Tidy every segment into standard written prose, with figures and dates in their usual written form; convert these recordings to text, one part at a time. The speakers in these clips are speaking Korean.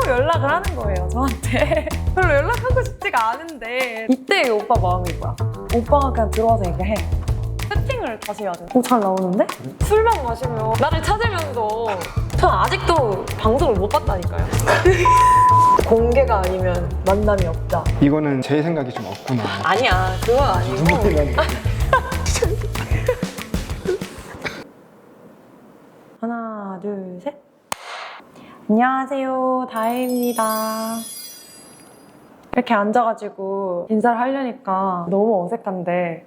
연락을 하는 거예요, 저한테. 별로 연락하고 싶지가 않은데 이때 오빠 마음이 뭐야? 오빠가 그냥 들어와서 얘기해. 세팅을 다시 해야 돼. 잘 나오는데? 술만 마시면 나를 찾으면서 전 아직도 방송을 못 봤다니까요. 공개가 아니면 만남이 없다. 이거는 제 생각이 좀 없구나. 아니야, 그건 아니고. 하나, 둘, 셋. 안녕하세요, 다혜입니다. 이렇게 앉아가지고 인사를 하려니까 너무 어색한데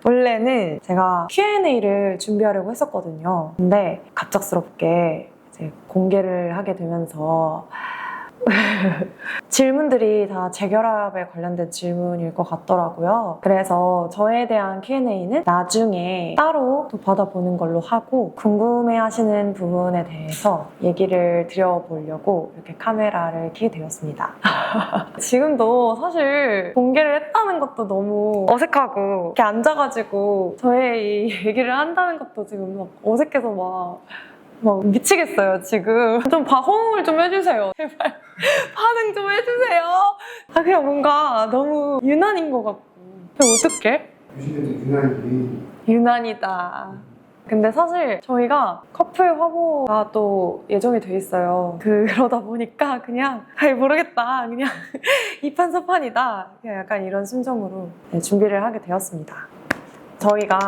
원래는 제가 Q&A를 준비하려고 했었거든요. 근데 갑작스럽게 이제 공개를 하게 되면서 질문들이 다 재결합에 관련된 질문일 것 같더라고요. 그래서 저에 대한 Q&A는 나중에 따로 또 받아보는 걸로 하고 궁금해하시는 부분에 대해서 얘기를 드려보려고 이렇게 카메라를 켜게 되었습니다. 지금도 사실 공개를 했다는 것도 너무 어색하고 이렇게 앉아가지고 저의 이 얘기를 한다는 것도 지금 막 어색해서 막 미치겠어요, 지금. 좀 호응을 좀 해주세요. 제발. 반응 좀 해주세요. 그냥 뭔가 너무 유난인 것 같고. 어떡해? 요즘에도 유난히 유난이다. 근데 사실 저희가 커플 화보가 또 예정이 돼 있어요. 그러다 보니까 그냥 모르겠다. 그냥 이판서판이다. 그냥 약간 이런 심정으로 준비를 하게 되었습니다. 저희가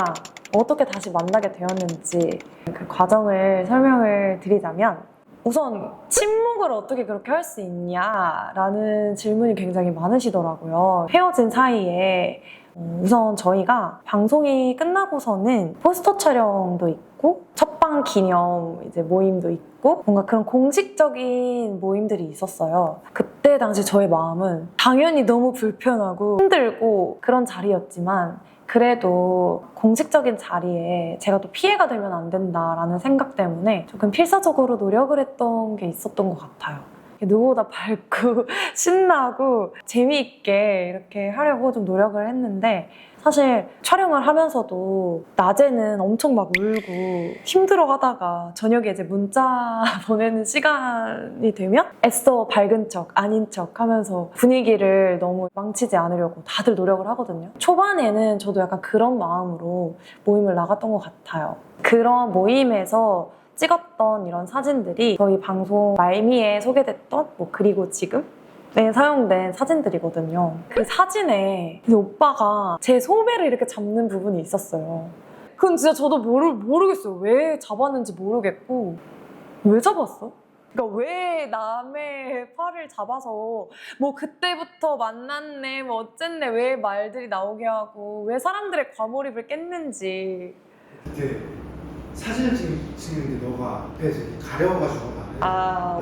어떻게 다시 만나게 되었는지 그 과정을 설명을 드리자면 우선 침묵을 어떻게 그렇게 할 수 있냐라는 질문이 굉장히 많으시더라고요. 헤어진 사이에 우선 저희가 방송이 끝나고서는 포스터 촬영도 있고 첫방 기념 이제 모임도 있고 뭔가 그런 공식적인 모임들이 있었어요. 그때 당시 저의 마음은 당연히 너무 불편하고 힘들고 그런 자리였지만 그래도 공식적인 자리에 제가 또 피해가 되면 안 된다라는 생각 때문에 조금 필사적으로 노력을 했던 게 있었던 것 같아요. 누구보다 밝고 신나고 재미있게 이렇게 하려고 좀 노력을 했는데 사실 촬영을 하면서도 낮에는 엄청 막 울고 힘들어 하다가 저녁에 이제 문자 보내는 시간이 되면 애써 밝은 척, 아닌 척 하면서 분위기를 너무 망치지 않으려고 다들 노력을 하거든요. 초반에는 저도 약간 그런 마음으로 모임을 나갔던 것 같아요. 그런 모임에서 찍었던 이런 사진들이 저희 방송 말미에 소개됐던 그리고 지금 사용된 사진들이거든요. 그 사진에 오빠가 제 소매를 이렇게 잡는 부분이 있었어요. 그건 진짜 저도 모르겠어요. 왜 잡았는지 모르겠고 왜 잡았어? 그러니까 왜 남의 팔을 잡아서 그때부터 만났네 어쨌네 왜 말들이 나오게 하고 왜 사람들의 과몰입을 깼는지. 그때 사진을 찍는데 너가 앞에서 가려가지고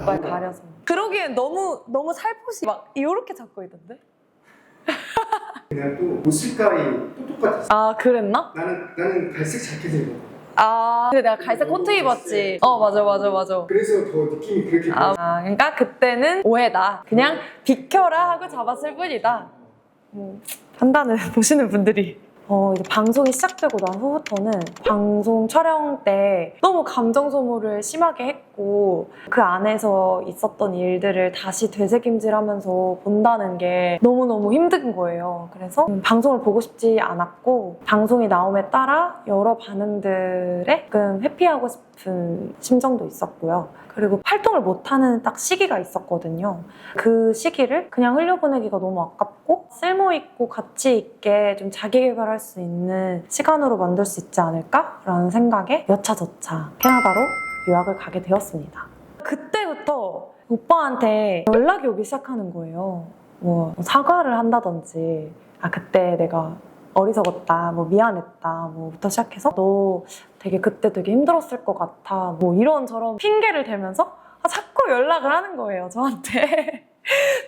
오빠를 가려서. 그러기엔 너무 살포시 막 이렇게 잡고 있던데? 그냥 또 옷 색깔이 또 똑같았어. 그랬나? 나는 갈색 자켓을 입었고. 근데 내가 갈색 코트 입었지. 맞아. 그래서 더 느낌이 그렇게 그러니까 그때는 오해다. 그냥 비켜라 하고 잡았을 뿐이다. 판단을 보시는 분들이. 이제 방송이 시작되고 난 후부터는 방송 촬영 때 너무 감정 소모를 심하게 했고 그 안에서 있었던 일들을 다시 되새김질하면서 본다는 게 너무너무 힘든 거예요. 그래서 방송을 보고 싶지 않았고 방송이 나옴에 따라 여러 반응들에 조금 회피하고 싶은 심정도 있었고요. 그리고 활동을 못하는 딱 시기가 있었거든요. 그 시기를 그냥 흘려보내기가 너무 아깝고 쓸모있고 가치 있게 좀 자기개발할 수 있는 시간으로 만들 수 있지 않을까라는 생각에 여차저차 캐나다로 유학을 가게 되었습니다. 그때부터 오빠한테 연락이 오기 시작하는 거예요. 사과를 한다든지 그때 내가 어리석었다, 미안했다, 부터 시작해서 너 그때 되게 힘들었을 것 같아, 이런저런 핑계를 대면서 자꾸 연락을 하는 거예요, 저한테.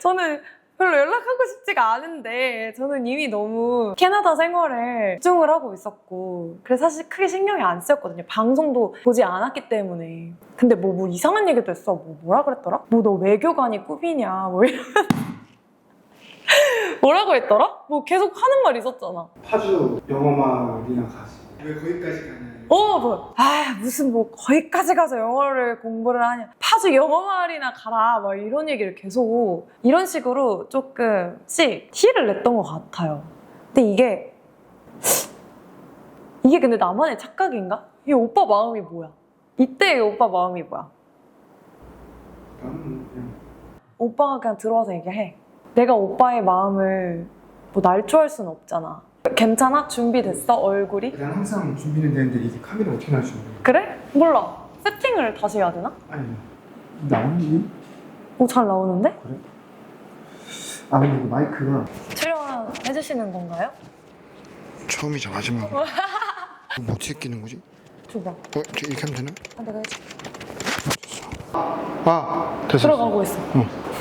저는 별로 연락하고 싶지가 않은데 저는 이미 너무 캐나다 생활에 집중을 하고 있었고 그래서 사실 크게 신경이 안 쓰였거든요. 방송도 보지 않았기 때문에. 근데 이상한 얘기도 했어. 뭐라 그랬더라? 너 외교관이 꿈이냐, 이러면 뭐라고 했더라? 계속 하는 말 있었잖아. 파주 영어마을이랑 가지. 왜 거기까지 가냐. 무슨 뭐 거기까지 가서 영어를 공부를 하냐. 파주 영어마을이나 가라. 막 이런 얘기를 계속 이런 식으로 조금씩 티를 냈던 것 같아요. 근데 이게 근데 나만의 착각인가? 이 오빠 마음이 뭐야? 이때 이 오빠 마음이 뭐야? 나는 그냥 오빠가 그냥 들어와서 얘기해. 내가 오빠의 마음을 뭐 날조할 순 없잖아. 괜찮아? 준비됐어? 얼굴이? 그냥 항상 준비는 되는데 이게 카메라 어떻게 나올 줄 모르겠어. 그래? 몰라. 세팅을 다시 해야 되나? 아니 나오니? 잘 나오는데? 그래? 아 근데 이거 마이크가 출연해주시는 건가요? 처음이자 마지막으로. 뭐 어떻게 끼는 거지? 줘봐. 이렇게 하면 되나? 내가 해줄게. 됐어. 들어가고 있어.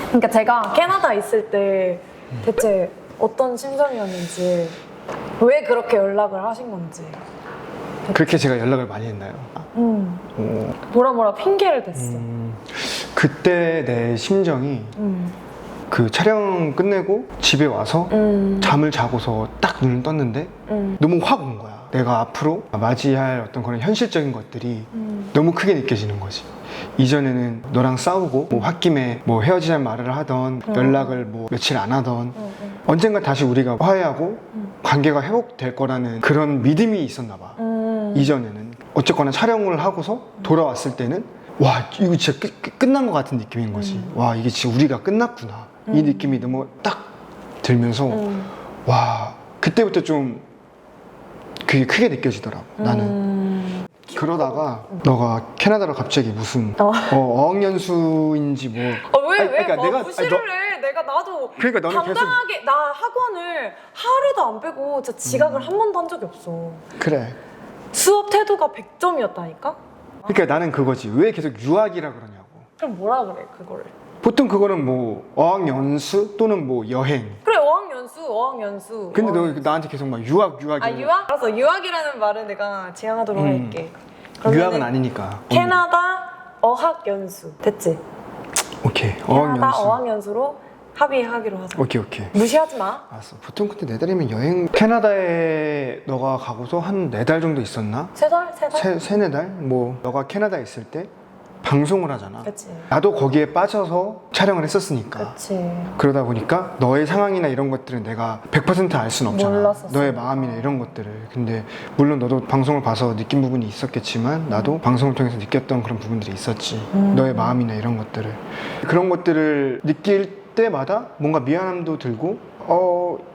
그러니까 제가 캐나다 있을 때 대체 어떤 심정이었는지, 왜 그렇게 연락을 하신 건지. 그렇게 제가 연락을 많이 했나요? 뭐라 핑계를 댔어. 그때 내 심정이 그 촬영 끝내고 집에 와서 잠을 자고서 딱 눈을 떴는데 너무 확 온 거야. 내가 앞으로 맞이할 어떤 그런 현실적인 것들이 너무 크게 느껴지는 거지. 이전에는 너랑 싸우고 뭐 홧김에 뭐 헤어지자는 말을 하던 연락을 뭐 며칠 안 하던 언젠가 다시 우리가 화해하고 관계가 회복될 거라는 그런 믿음이 있었나 봐. 이전에는 어쨌거나 촬영을 하고서 돌아왔을 때는 와 이거 진짜 끝난 것 같은 느낌인 거지. 와 이게 진짜 우리가 끝났구나 이 느낌이 너무 딱 들면서 와 그때부터 좀 그게 크게 느껴지더라고. 나는 그러다가 너가 캐나다로 갑자기 무슨 어학연수인지 뭐 왜 내가 무시를 해? 나도 그러니까 너는 계속 당당하게 나 학원을 하루도 안 빼고 진짜 지각을 한 번도 한 적이 없어. 그래. 수업 태도가 100점이었다니까? 그러니까 나는 그거지. 왜 계속 유학이라 그러냐고. 그럼 뭐라 그래 그거를? 보통 그거는 뭐 어학연수 또는 뭐 여행. 그래 어학연수. 근데 너 나한테 계속 막 유학. 유학? 알았어. 유학이라는 말은 내가 지향하도록 할게. 그러면은 유학은 아니니까. 캐나다 어학연수 됐지? 오케이. 캐나다 어학연수로 합의하기로 하자. 오케이. 무시하지 마. 알았어. 보통 근데 4달이면 여행 캐나다에 너가 가고서 한 4달 정도 있었나? 3달? 4달? 뭐 너가 캐나다에 있을 때 방송을 하잖아. 그치. 나도 거기에 빠져서 촬영을 했었으니까. 그치. 그러다 보니까 너의 상황이나 이런 것들은 내가 100% 알 수는 없잖아. 몰랐었어. 너의 마음이나 이런 것들을. 근데 물론 너도 방송을 봐서 느낀 부분이 있었겠지만 나도 방송을 통해서 느꼈던 그런 부분들이 있었지. 너의 마음이나 이런 것들을. 그런 것들을 느낄 때마다 뭔가 미안함도 들고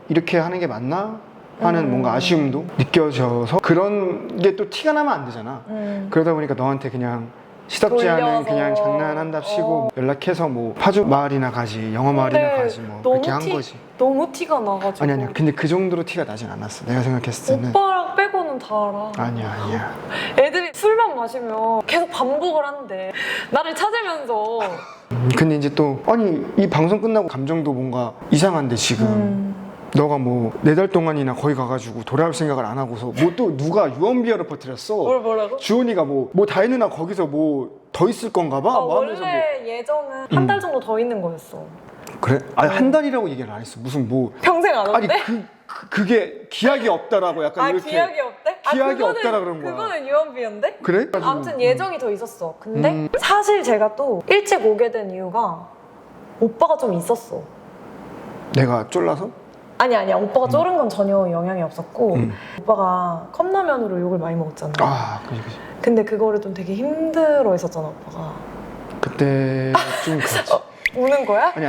이렇게 하는 게 맞나? 하는 뭔가 아쉬움도 느껴져서 그런 게 또 티가 나면 안 되잖아. 그러다 보니까 너한테 그냥 시덥지 않은 돌려서. 그냥 장난한답시고 연락해서 뭐 파주 마을이나 가지 영어 마을이나 가지 뭐 이렇게 한 거지. 너무 티가 나가지고. 아니야 근데 그 정도로 티가 나진 않았어. 내가 생각했을 때는 오빠랑 빼고는 다 알아. 아니야 애들이 술만 마시면 계속 반복을 한대. 나를 찾으면서. 근데 이제 또 아니 이 방송 끝나고 감정도 뭔가 이상한데 지금 너가 뭐 4달 동안이나 거기 가가지고 돌아올 생각을 안 하고서 뭐 또 누가 유언비어를 퍼뜨렸어. 뭐라고? 주원이가 뭐 다혜 누나 거기서 뭐 더 있을 건가 봐. 뭐 하면서 원래 예정은 한 달 정도 더 있는 거였어. 그래? 아니 한 달이라고 얘기를 안 했어. 무슨 뭐 평생 안 아니 온대? 그게 기약이 없다라고 약간 이렇게 기약이 없대? 기약이 그거는- 없다라 그런 거야. 그거는 유언비어인데? 그래? 아무튼 예정이 더 있었어. 근데 사실 제가 또 일찍 오게 된 이유가 오빠가 좀 있었어. 내가 쫄라서? 아니야. 오빠가 쫄은 건 전혀 영향이 없었고 오빠가 컵라면으로 욕을 많이 먹었잖아. 그지 근데 그거를 좀 되게 힘들어 했었잖아, 오빠가. 그때 좀 그랬지. 우는 거야? 아니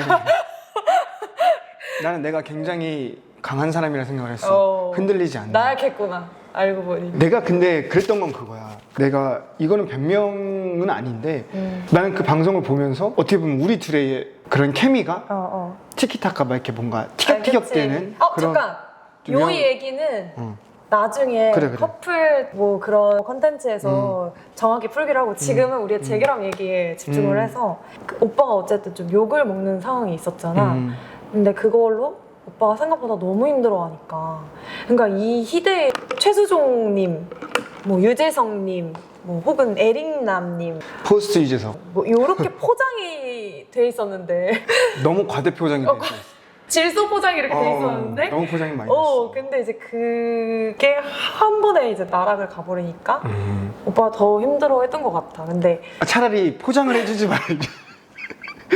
나는 내가 굉장히 강한 사람이라 생각을 했어. 흔들리지 않는. 나약했구나, 알고 보니. 내가 근데 그랬던 건 그거야. 내가 이거는 변명은 아닌데 나는 그 방송을 보면서 어떻게 보면 우리 둘의 그런 케미가 티키타카 막 이렇게 뭔가 티격태격되는 그런 잠깐! 좀 요 얘기는 응. 나중에 그래. 커플 뭐 그런 컨텐츠에서 정확히 풀기로 하고 지금은 우리가 재결합 얘기에 집중을 해서 그 오빠가 어쨌든 좀 욕을 먹는 상황이 있었잖아. 근데 그걸로 오빠가 생각보다 너무 힘들어하니까 그러니까 이 희대의 최수종님, 뭐 유재성님, 뭐 혹은 에릭남님 포스트 유재석 뭐 요렇게 포장이 돼 있었는데 너무 과대표장이 돼 있어. 질소 포장이 이렇게 돼 있었는데 너무 포장이 많이 됐어. 근데 이제 그게 한 번에 이제 나락을 가버리니까 오빠가 더 힘들어했던 것 같아. 근데 차라리 포장을 해주지 말지.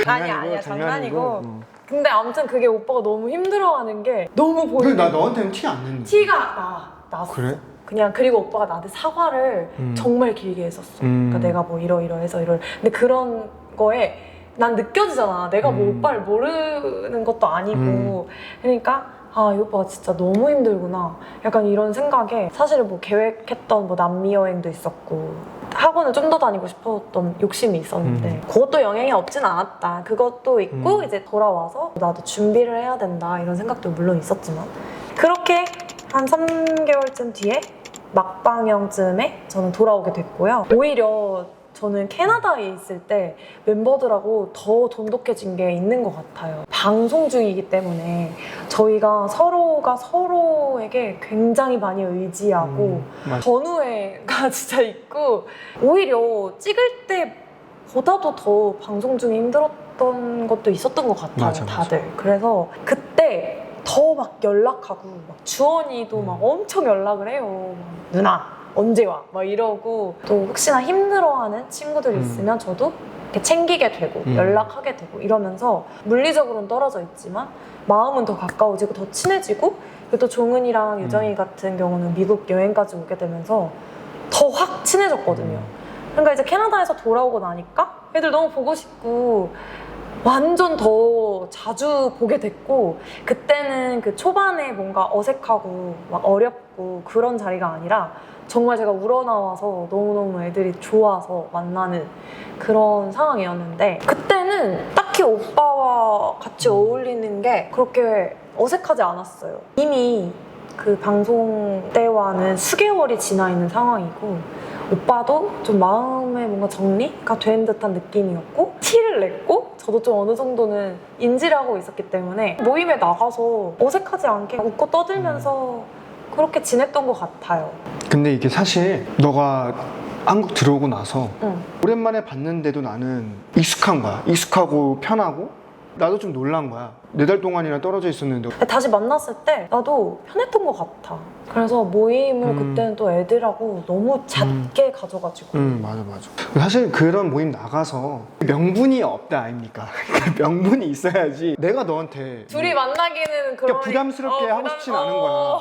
아니야 장난이고. 근데 아무튼 그게 오빠가 너무 힘들어하는 게 너무 근데 보이는 나 너한테는 티 안 냈는데. 티가 났어. 그래? 그냥 그리고 오빠가 나한테 사과를 정말 길게 했었어. 그러니까 내가 뭐 이러이러해서 근데 그런 거에 난 느껴지잖아. 내가 뭐 오빠를 모르는 것도 아니고. 그러니까 이 오빠가 진짜 너무 힘들구나. 약간 이런 생각에 사실은 뭐 계획했던 뭐 남미 여행도 있었고 학원을 좀 더 다니고 싶었던 욕심이 있었는데 그것도 영향이 없진 않았다. 그것도 있고 이제 돌아와서 나도 준비를 해야 된다 이런 생각도 물론 있었지만 그렇게 한 3개월쯤 뒤에 막방형쯤에 저는 돌아오게 됐고요. 오히려 저는 캐나다에 있을 때 멤버들하고 더 돈독해진 게 있는 것 같아요. 방송 중이기 때문에 저희가 서로가 서로에게 굉장히 많이 의지하고 전우회가 진짜 있고 오히려 찍을 때보다도 더 방송 중에 힘들었던 것도 있었던 것 같아요. 맞아. 다들. 그래서 그때 더 막 연락하고 막 주원이도 막 엄청 연락을 해요. 막, 누나 언제 와? 막 이러고 또 혹시나 힘들어하는 친구들 있으면 저도 이렇게 챙기게 되고 연락하게 되고 이러면서 물리적으로는 떨어져 있지만 마음은 더 가까워지고 더 친해지고 그리고 또 종은이랑 유정이 같은 경우는 미국 여행까지 오게 되면서 더 확 친해졌거든요. 그러니까 이제 캐나다에서 돌아오고 나니까 애들 너무 보고 싶고 완전 더 자주 보게 됐고 그때는 그 초반에 뭔가 어색하고 막 어렵고 그런 자리가 아니라 정말 제가 우러나와서 너무너무 애들이 좋아서 만나는 그런 상황이었는데 그때는 딱히 오빠와 같이 어울리는 게 그렇게 어색하지 않았어요. 이미 그 방송 때와는 수개월이 지나 있는 상황이고 오빠도 좀 마음에 뭔가 정리가 된 듯한 느낌이었고 티를 냈고 저도 좀 어느 정도는 인지를 하고 있었기 때문에 모임에 나가서 어색하지 않게 웃고 떠들면서 그렇게 지냈던 것 같아요. 근데 이게 사실 너가 한국 들어오고 나서 오랜만에 봤는데도 나는 익숙한 거야. 익숙하고 편하고 나도 좀 놀란 거야. 4달 동안이나 떨어져 있었는데 다시 만났을 때 나도 편했던 것 같아. 그래서 모임을 그때는 또 애들하고 너무 잦게 가져가지고 맞아. 사실 그런 모임 나가서 명분이 없다 아닙니까? 명분이 있어야지 내가 너한테 둘이 만나기는 그런 부담스럽게 하고 싶진 않은 거야.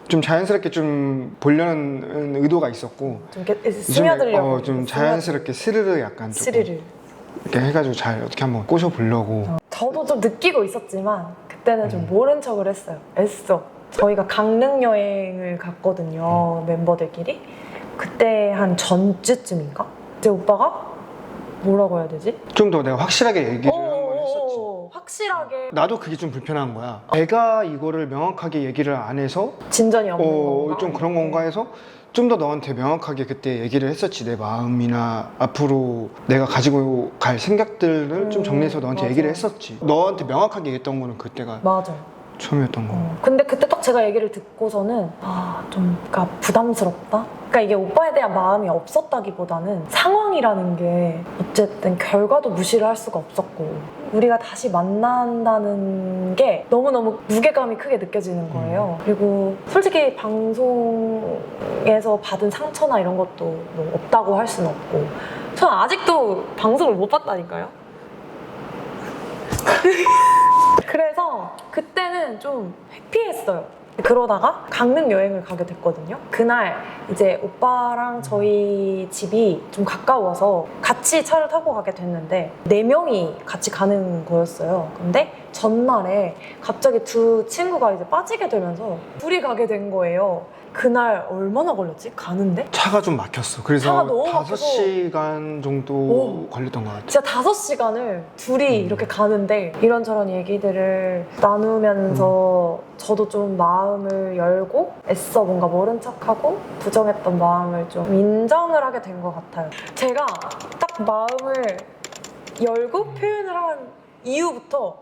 좀 자연스럽게 좀 보려는 의도가 있었고 좀 이렇게 스며들려고 좀 자연스럽게 스르르 약간 조금 스리를 이렇게 해가지고 잘 어떻게 한번 꼬셔보려고. 저도 좀 느끼고 있었지만 그때는 좀 모른 척을 했어요. 애써. 저희가 강릉 여행을 갔거든요. 멤버들끼리. 그때 한 전주쯤인가? 그때 오빠가 뭐라고 해야 되지? 좀 더 내가 확실하게 얘기를 한번 했었지. 확실하게 나도 그게 좀 불편한 거야. 내가 이거를 명확하게 얘기를 안 해서 진전이 없는 건가? 좀 그런 건가 해서 좀 더 너한테 명확하게 그때 얘기를 했었지. 내 마음이나 앞으로 내가 가지고 갈 생각들을 좀 정리해서 너한테 맞아. 얘기를 했었지. 너한테 명확하게 얘기했던 거는 그때가 맞아. 처음이었던 거. 근데 그때 딱 제가 얘기를 듣고서는 좀 그러니까 부담스럽다? 그러니까 이게 오빠에 대한 마음이 없었다기보다는 상황이라는 게 어쨌든 결과도 무시를 할 수가 없었고 우리가 다시 만난다는 게 너무너무 무게감이 크게 느껴지는 거예요. 그리고 솔직히 방송에서 받은 상처나 이런 것도 뭐 없다고 할 수는 없고 저는 아직도 방송을 못 봤다니까요. 그래서 그때는 좀 회피했어요. 그러다가 강릉 여행을 가게 됐거든요. 그날 이제 오빠랑 저희 집이 좀 가까워서 같이 차를 타고 가게 됐는데 4명이 같이 가는 거였어요. 근데 전날에 갑자기 두 친구가 이제 빠지게 되면서 둘이 가게 된 거예요. 그날 얼마나 걸렸지? 가는데? 차가 좀 막혔어. 그래서 차가 너무 막혀서 5시간 정도 걸렸던 것 같아. 진짜 5시간을 둘이 이렇게 가는데 이런저런 얘기들을 나누면서 저도 좀 마음을 열고 애써 뭔가 모른 척하고 부정했던 마음을 좀 인정을 하게 된 것 같아요. 제가 딱 마음을 열고 표현을 한 이후부터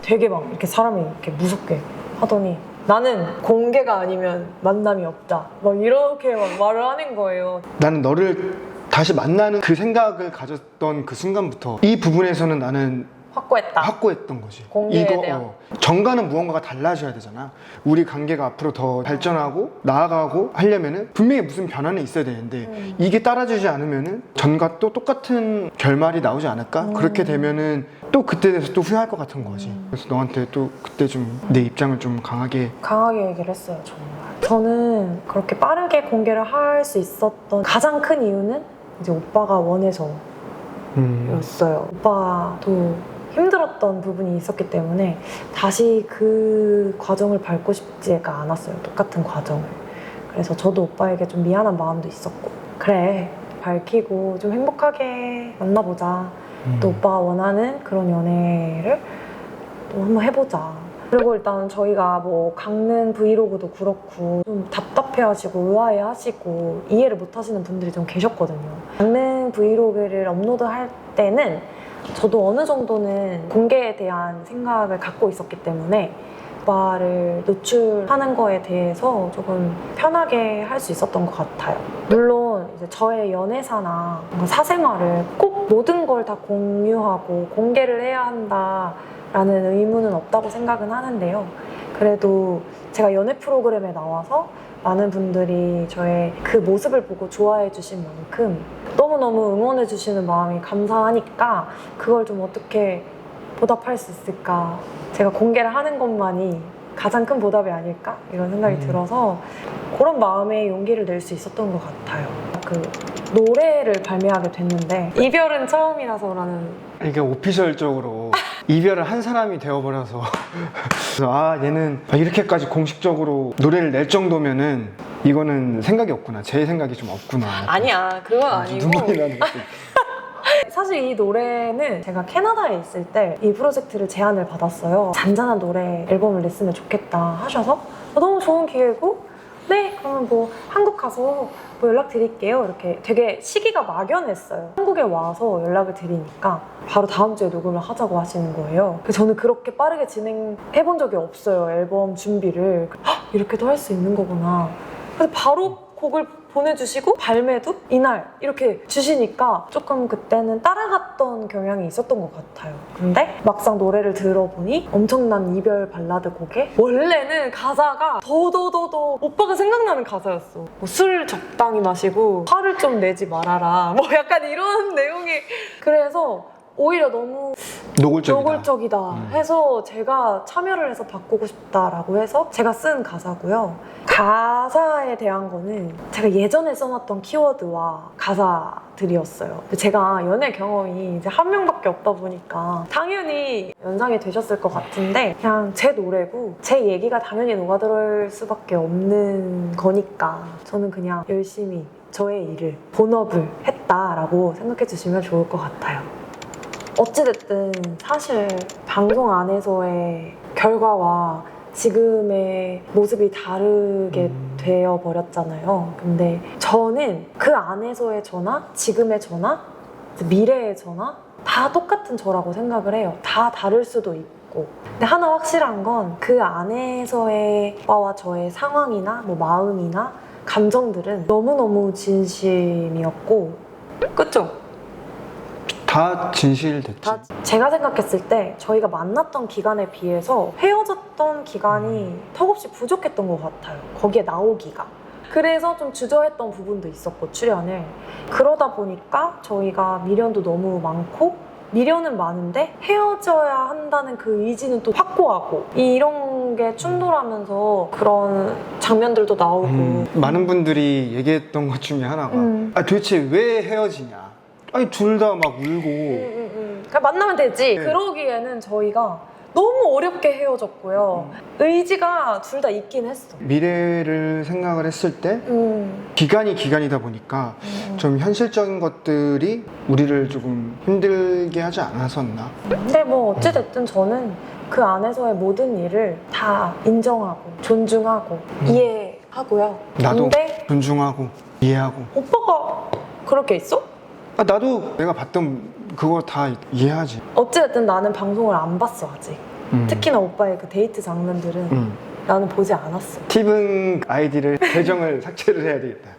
되게 막 이렇게 사람이 이렇게 무섭게 하더니 나는 공개가 아니면 만남이 없다. 막 이렇게 막 말을 하는 거예요. 나는 너를 다시 만나는 그 생각을 가졌던 그 순간부터 이 부분에서는 나는 확고했다. 확고했던 거지. 공개에 대한. 정가는 무언가가 달라져야 되잖아. 우리 관계가 앞으로 더 발전하고 나아가고 하려면은 분명히 무슨 변화는 있어야 되는데 이게 따라주지 않으면은 전과 또 똑같은 결말이 나오지 않을까? 그렇게 되면은 또 그때 돼서 또 후회할 것 같은 거지. 그래서 너한테 또 그때 좀 내 입장을 좀 강하게 얘기를 했어요, 정말. 저는 그렇게 빠르게 공개를 할 수 있었던 가장 큰 이유는 이제 오빠가 원해서였어요. 오빠도 힘들었던 부분이 있었기 때문에 다시 그 과정을 밟고 싶지가 않았어요. 똑같은 과정을. 그래서 저도 오빠에게 좀 미안한 마음도 있었고, 그래, 밝히고 좀 행복하게 만나보자. 또 오빠가 원하는 그런 연애를 또 한번 해보자. 그리고 일단 저희가 뭐 강릉 브이로그도 그렇고 좀 답답해하시고 의아해하시고 이해를 못하시는 분들이 좀 계셨거든요. 강릉 브이로그를 업로드할 때는 저도 어느 정도는 공개에 대한 생각을 갖고 있었기 때문에 오빠를 노출하는 거에 대해서 조금 편하게 할 수 있었던 것 같아요. 물론 이제 저의 연애사나 뭔가 사생활을 꼭 모든 걸 다 공유하고 공개를 해야 한다라는 의무는 없다고 생각은 하는데요. 그래도 제가 연애 프로그램에 나와서 많은 분들이 저의 그 모습을 보고 좋아해 주신 만큼 너무너무 응원해 주시는 마음이 감사하니까 그걸 좀 어떻게 보답할 수 있을까, 제가 공개를 하는 것만이 가장 큰 보답이 아닐까 이런 생각이 들어서 그런 마음에 용기를 낼 수 있었던 것 같아요. 그 노래를 발매하게 됐는데 이별은 처음이라서라는, 이게 오피셜적으로 이별을 한 사람이 되어버려서 그래서 얘는 이렇게까지 공식적으로 노래를 낼 정도면은 이거는 생각이 없구나, 제 생각이 좀 없구나. 아니야, 그건 아니고 눈물이 나는 것도 사실 이 노래는 제가 캐나다에 있을 때 이 프로젝트를 제안을 받았어요. 잔잔한 노래 앨범을 냈으면 좋겠다 하셔서 너무 좋은 기회고, 네, 그러면 뭐 한국 가서 뭐 연락드릴게요. 이렇게 되게 시기가 막연했어요. 한국에 와서 연락을 드리니까 바로 다음 주에 녹음을 하자고 하시는 거예요. 저는 그렇게 빠르게 진행해본 적이 없어요, 앨범 준비를. 이렇게도 할 수 있는 거구나. 그래서 바로 곡을 보내주시고 발매도 이날 이렇게 주시니까 조금 그때는 따라갔던 경향이 있었던 것 같아요. 근데 막상 노래를 들어보니 엄청난 이별 발라드 곡에 원래는 가사가 더더더더 오빠가 생각나는 가사였어. 뭐 술 적당히 마시고 화를 좀 내지 말아라, 뭐 약간 이런 내용이. 그래서 오히려 너무 노골적이다 해서 제가 참여를 해서 바꾸고 싶다라고 해서 제가 쓴 가사고요. 가사에 대한 거는 제가 예전에 써놨던 키워드와 가사들이었어요. 근데 제가 연애 경험이 이제 한 명밖에 없다 보니까 당연히 연상이 되셨을 것 같은데, 그냥 제 노래고 제 얘기가 당연히 녹아들을 수밖에 없는 거니까 저는 그냥 열심히 저의 일을 본업을 했다라고 생각해 주시면 좋을 것 같아요. 어찌됐든 사실 방송 안에서의 결과와 지금의 모습이 다르게 되어버렸잖아요. 근데 저는 그 안에서의 저나 지금의 저나 미래의 저나 다 똑같은 저라고 생각을 해요. 다 다를 수도 있고. 근데 하나 확실한 건 그 안에서의 오빠와 저의 상황이나 뭐 마음이나 감정들은 너무너무 진심이었고, 그쵸? 다 진실됐지. 제가 생각했을 때 저희가 만났던 기간에 비해서 헤어졌던 기간이 턱없이 부족했던 것 같아요. 거기에 나오기가. 그래서 좀 주저했던 부분도 있었고, 출연을. 그러다 보니까 저희가 미련도 너무 많고, 미련은 많은데 헤어져야 한다는 그 의지는 또 확고하고, 이런 게 충돌하면서 그런 장면들도 나오고. 많은 분들이 얘기했던 것 중에 하나가 도대체 왜 헤어지냐. 둘 다 막 울고. 그러니까 만나면 되지. 네. 그러기에는 저희가 너무 어렵게 헤어졌고요. 의지가 둘 다 있긴 했어. 미래를 생각을 했을 때 기간이 기간이다 보니까 좀 현실적인 것들이 우리를 조금 힘들게 하지 않았었나. 근데 뭐 어찌됐든 저는 그 안에서의 모든 일을 다 인정하고 존중하고 이해하고요. 나도 근데 존중하고 이해하고. 오빠가 그렇게 있어? 나도 내가 봤던 그거 다 이해하지. 어찌됐든 나는 방송을 안 봤어 아직. 특히나 오빠의 그 데이트 장면들은 나는 보지 않았어. 티븐 아이디를 계정을 삭제를 해야 되겠다.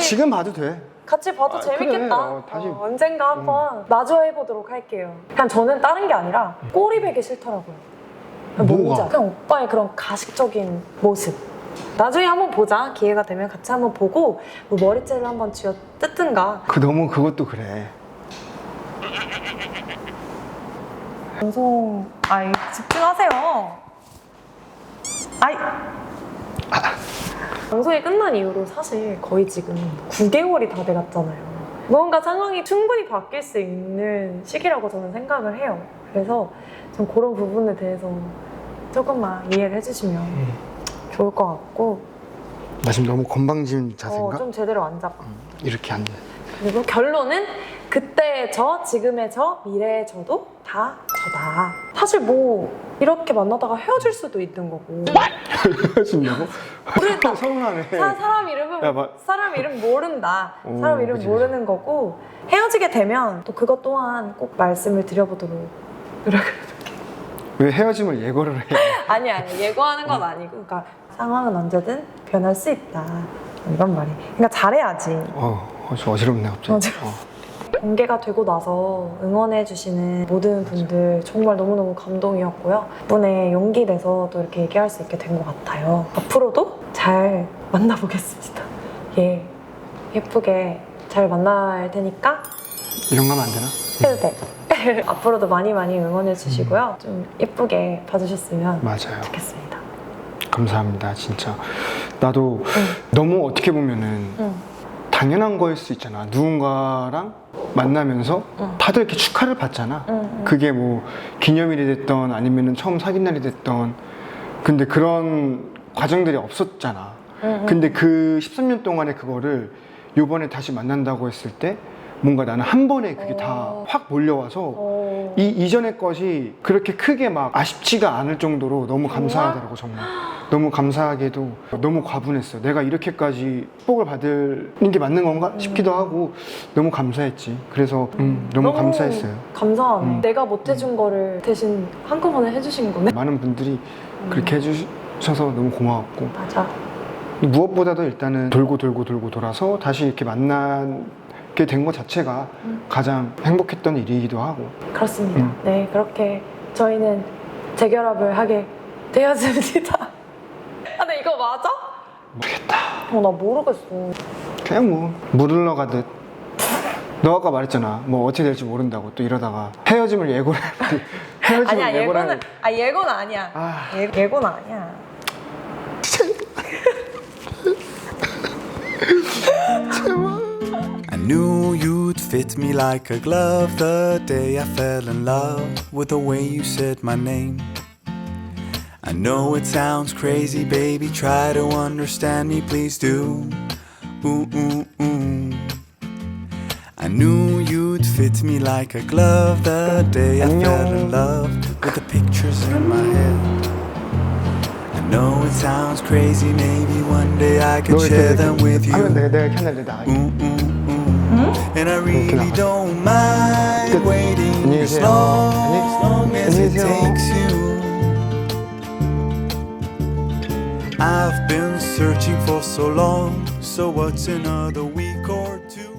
지금 봐도 돼. 같이 봐도 아, 재밌겠다. 그래. 다시. 언젠가 한번 마주해보도록 할게요. 그냥 저는 다른 게 아니라 꼬리배기 싫더라고요. 뭔지 뭐가? 알아? 그냥 오빠의 그런 가식적인 모습. 나중에 한번 보자. 기회가 되면 같이 한번 보고 뭐 머리채를 한번 쥐어 뜯든가. 너무 그것도 그래. 방송 아이 집중하세요. 아이 방송이 끝난 이후로 사실 거의 지금 9개월이 다 돼갔잖아요. 무언가 상황이 충분히 바뀔 수 있는 시기라고 저는 생각을 해요. 그래서 좀 그런 부분에 대해서 조금만 이해를 해주시면 좋을 것 같고. 나 지금 너무 건방진 자세인가? 좀 제대로 앉아봐. 이렇게 앉아. 그리고 결론은 그때의 저, 지금의 저, 미래의 저도 다 저다. 사실 뭐 이렇게 만나다가 헤어질 수도 있는 거고. 헤어진다고? 모르겠다. 서운하네. 사람 이름은 야, 사람 이름 모른다. 오, 사람 이름 그치, 모르는 거고 헤어지게 되면 또 그것 또한 꼭 말씀을 드려보도록 노력을. 왜 헤어짐을 예고를 해? 아니 예고하는 건 아니고, 그러니까 상황은 언제든 변할 수 있다. 이런 말이. 그러니까 잘해야지. 좀 어지럽네 갑자기. 공개가 되고 나서 응원해주시는 모든 분들 정말 너무너무 감동이었고요. 덕분에 용기 내서 또 이렇게 얘기할 수 있게 된 것 같아요. 앞으로도 잘 만나보겠습니다. 예, 예쁘게 잘 만날 테니까 이런 거 하면 안 되나? 해도 돼. 앞으로도 많이 많이 응원해주시고요. 좀 예쁘게 봐주셨으면 맞아요. 좋겠습니다. 감사합니다 진짜. 나도 너무 어떻게 보면은 당연한 거일 수 있잖아. 누군가랑 만나면서 다들 이렇게 축하를 받잖아. 그게 뭐 기념일이 됐던 아니면은 처음 사귄 날이 됐던. 근데 그런 과정들이 없었잖아. 근데 그 13년 동안에 그거를 요번에 다시 만난다고 했을 때 뭔가 나는 한 번에 그게 다 확 몰려와서 이 이전의 것이 그렇게 크게 막 아쉽지가 않을 정도로 너무 감사하더라고 정말. 너무 감사하게도 너무 과분했어. 내가 이렇게까지 축복을 받는 게 맞는 건가 싶기도 하고 너무 감사했지. 그래서 너무 감사했어요. 감사하네. 내가 못 해준 거를 대신 한꺼번에 해주신 거네. 많은 분들이 그렇게 해주셔서 너무 고마웠고, 맞아. 무엇보다도 일단은 돌고 돌아서 다시 이렇게 만나게 된 것 자체가 가장 행복했던 일이기도 하고. 그렇습니다. 네, 그렇게 저희는 재결합을 하게 되었습니다. 아, 근데 이거 맞아? 모르겠다. 나 모르겠어. 그냥 뭐 물 흘러가듯. 너 아까 말했잖아. 뭐 어떻게 될지 모른다고. 또 이러다가 헤어짐을 예고를 해. 헤어짐을 아니야, 예고를 예고는, 예고는 아니야. 예고는 아니야. I knew you'd fit me like a glove the day I fell in love with the way you said my name. I know it sounds crazy, baby, try to understand me, please do. Ooh, ooh, ooh. I knew you'd fit me like a glove the day I fell in love with the pictures in my head. I know it sounds crazy, maybe one day I could share them with you. 내가 켰는데 나. And I really don't mind waiting as long as it takes you. I've been searching for so long, so what's another week or two?